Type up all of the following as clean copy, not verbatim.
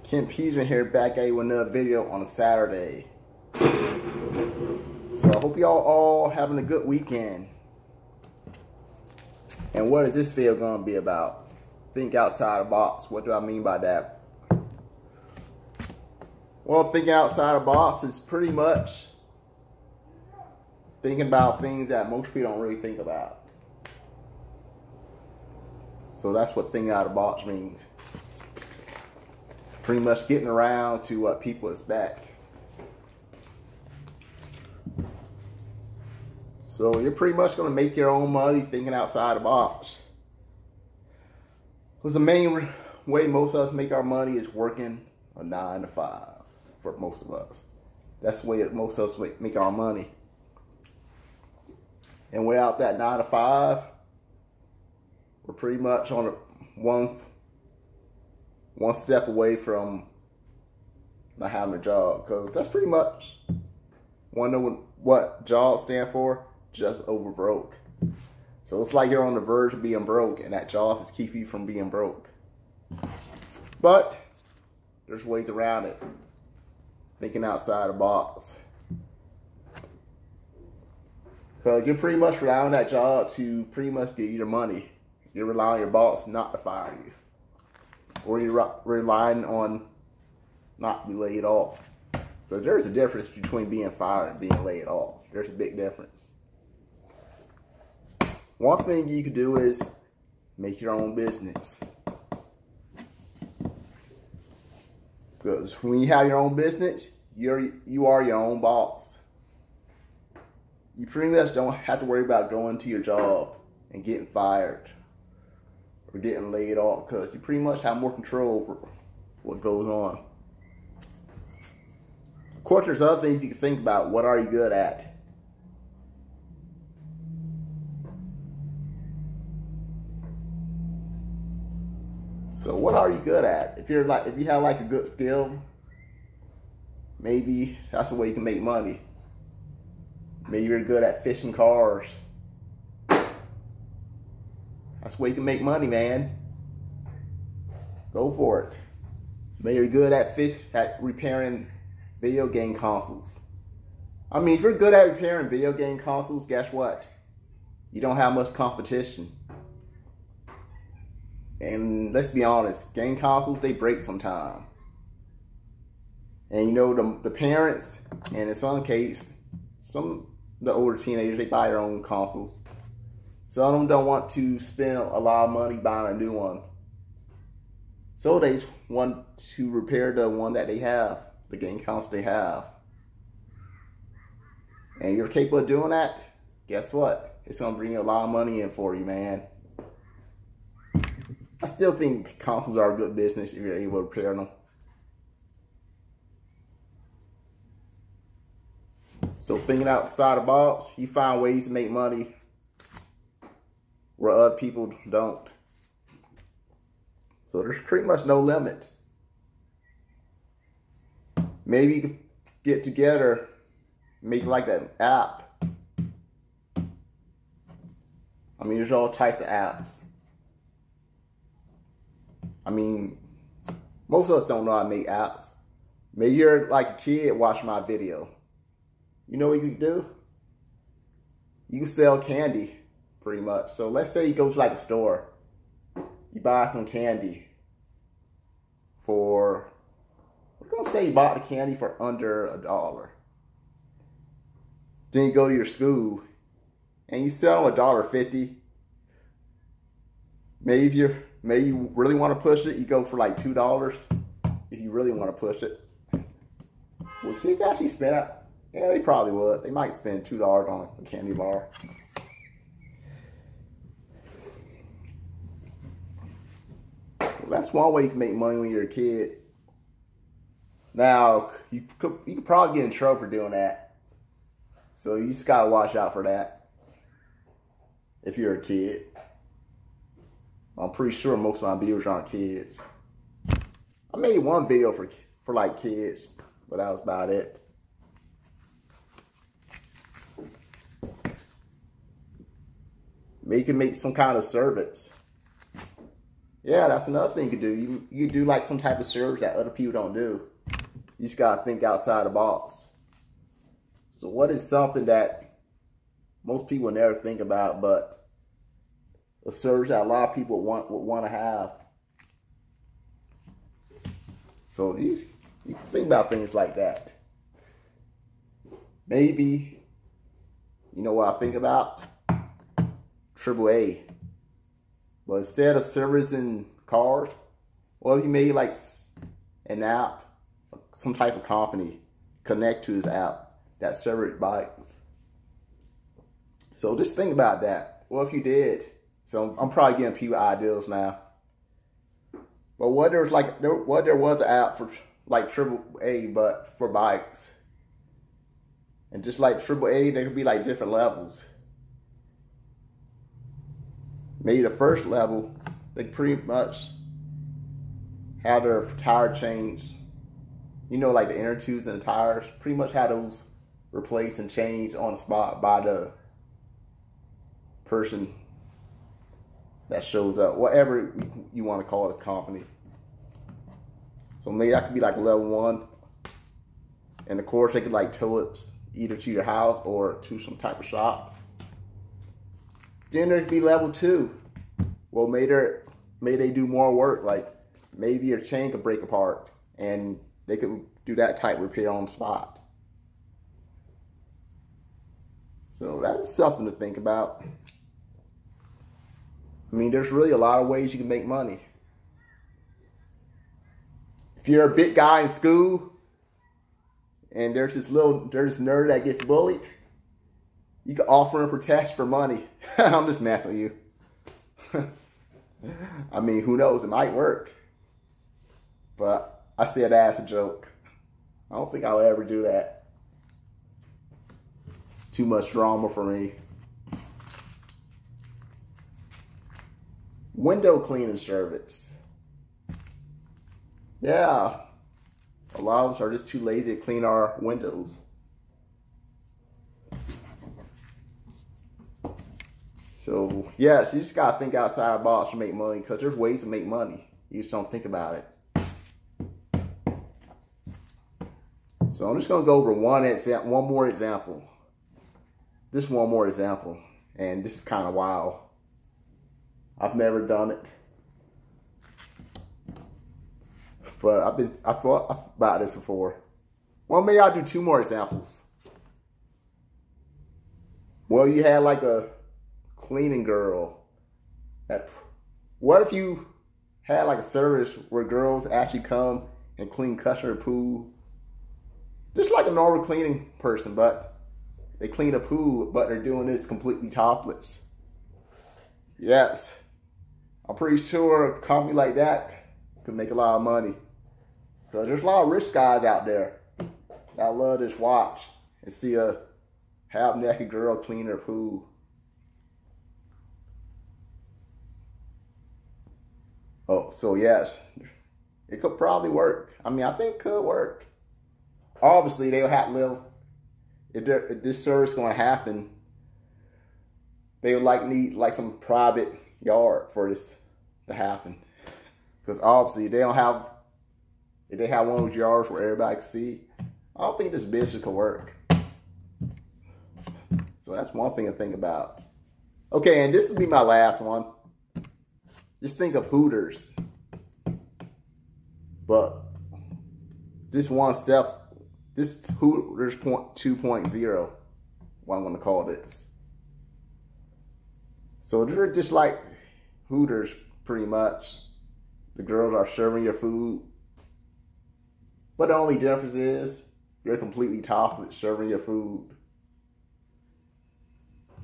Ken Peterson here, back at you with another video on a Saturday. So I hope y'all all having a good weekend. And what is this video going to be about? Think outside the box. What do I mean by that? Well, thinking outside the box is pretty much thinking about things that most people don't really think about. So that's what thinking out of the box means. Pretty much getting around to what people expect. So you're pretty much going to make your own money thinking outside the box. Because the main way most of us make our money is working a 9 to 5 for most of us. That's the way most of us make our money. And without that 9 to 5, we're pretty much on one step away from not having a job, because that's pretty much what jobs stand for, just over broke. So it's like you're on the verge of being broke, and that job is keeping you from being broke. But there's ways around it. Thinking outside the box. Because you're pretty much relying on that job to pretty much get you the money. You're relying on your boss not to fire you. Or you're relying on not to be laid off. So there's a difference between being fired and being laid off. There's a big difference. One thing you could do is make your own business. Because when you have your own business, you are your own boss. You pretty much don't have to worry about going to your job and getting fired or getting laid off, because you pretty much have more control over what goes on. Of course, there's other things you can think about. What are you good at? So what are you good at? If you have like a good skill, maybe that's the way you can make money. Maybe you're good at fixing cars. That's the way you can make money, man. Go for it. Maybe you're good at repairing video game consoles. I mean, if you're good at repairing video game consoles, guess what? You don't have much competition. And let's be honest, game consoles, they break sometime. And you know, the parents, and in some cases, the older teenagers, they buy their own consoles. Some of them don't want to spend a lot of money buying a new one. So they want to repair the one that they have, the game console they have. And you're capable of doing that, guess what? It's going to bring a lot of money in for you, man. I still think consoles are a good business if you're able to repair them. So thinking outside the box, you find ways to make money where other people don't. So there's pretty much no limit. Maybe you could get together, make like an app. I mean, there's all types of apps. I mean, most of us don't know how to make apps. Maybe you're like a kid watching my video. You know what you can do? You can sell candy, pretty much. So let's say you go to like a store. You buy some candy for, we're going to say you bought the candy for under $1. Then you go to your school and you sell them $1.50. Maybe you really want to push it, you go for like $2 if you really want to push it. Will kids actually spend it? Yeah, they probably would. They might spend $2 on a candy bar. So that's one way you can make money when you're a kid. Now, you could probably get in trouble for doing that. So you just gotta watch out for that if you're a kid. I'm pretty sure most of my viewers aren't kids. I made one video for like kids, but that was about it. Maybe you can make some kind of service. Yeah, that's another thing you could do. You do like some type of service that other people don't do. You just gotta think outside the box. So what is something that most people never think about, but a service that a lot of people would want to have? So you can think about things like that. Maybe, you know what I think about? AAA. But instead of servicing cars, what if you made like an app, some type of company connect to this app that serves bikes? So just think about that. What if you did? So I'm probably getting people ideas now. But what there was an app for like AAA, but for bikes, and just like AAA, there could be like different levels. Maybe the first level, they pretty much have their tire changed. You know, like the inner tubes and the tires, pretty much have those replaced and changed on the spot by the person that shows up, whatever you want to call this company. So maybe that could be like level 1. And of course, they could like tow it either to your house or to some type of shop. Then there could be level 2. Well, may they do more work, like maybe your chain could break apart and they could do that type repair on the spot. So that's something to think about. I mean, there's really a lot of ways you can make money. If you're a big guy in school and there's this nerd that gets bullied, you can offer him protection for money. I'm just messing with you. I mean, who knows? It might work. But I said that as a joke. I don't think I'll ever do that. Too much drama for me. Window cleaning service. Yeah. A lot of us are just too lazy to clean our windows. So, yes, you just got to think outside the box to make money, because there's ways to make money. You just don't think about it. So I'm just going to go over one more example. Just one more example. And this is kind of wild. I've never done it. But I thought about this before. Well, maybe I'll do 2 more examples. Well, you had like a cleaning girl. What if you had like a service where girls actually come and clean customer pool? Just like a normal cleaning person, but they clean a pool, but they're doing this completely topless. Yes. I'm pretty sure a company like that could make a lot of money. Because there's a lot of rich guys out there that love this watch and see a half-naked girl clean her pool. Oh, so yes, it could probably work. I mean, I think it could work. Obviously, they'll have to live, if this service is going to happen, they would need like some private yard for this to happen. Because obviously, if they have one of those yards where everybody can see, I don't think this business could work. So that's one thing to think about. Okay, and this will be my last one. Just think of Hooters. But this one step, this Hooters 2.0, what I'm going to call this. So they're just like Hooters, pretty much. The girls are serving your food. But the only difference is they're completely topless serving your food.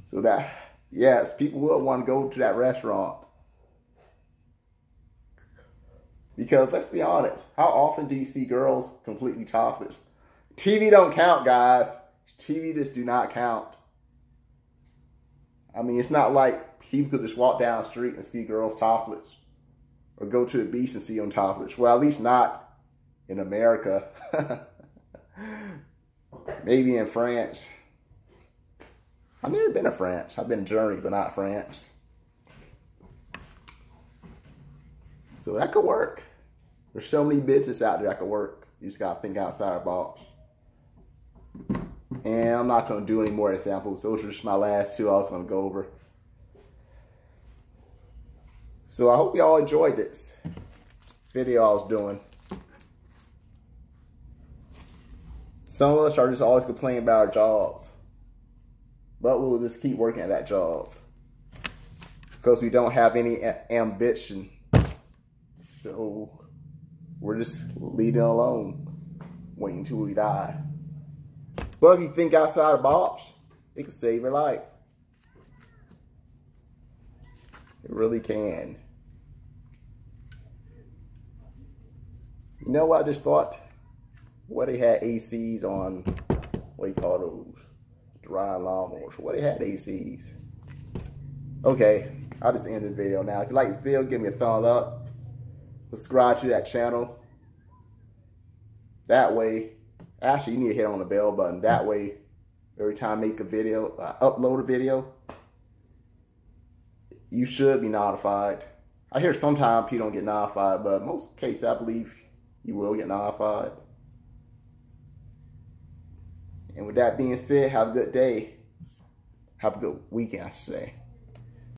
So that, yes, people will want to go to that restaurant. Because let's be honest, how often do you see girls completely topless? TV don't count, guys. TV just do not count. I mean, it's not like people could just walk down the street and see girls topless. Or go to the beach and see them topless. Well, at least not in America. Maybe in France. I've never been to France. I've been to Germany, but not France. So that could work. There's so many bitches out there that could work. You just gotta think outside the box. And I'm not gonna do any more examples. Those are just my last two I was gonna go over. So I hope y'all enjoyed this video I was doing. Some of us are just always complaining about our jobs, but we'll just keep working at that job because we don't have any ambition. So we're just leaving it alone, waiting until we die. But if you think outside the box, it can save your life. It really can. You know what I just thought? What they had ACs on, what do you call those? Drying lawnmowers. What they had ACs. Okay, I'll just end this video now. If you like this video, give me a thumbs up. Subscribe to that channel. That way, actually you need to hit on the bell button. That way, every time I make a video, upload a video, you should be notified. I hear sometimes people don't get notified, but most cases I believe you will get notified. And with that being said, have a good day. Have a good weekend, I should say.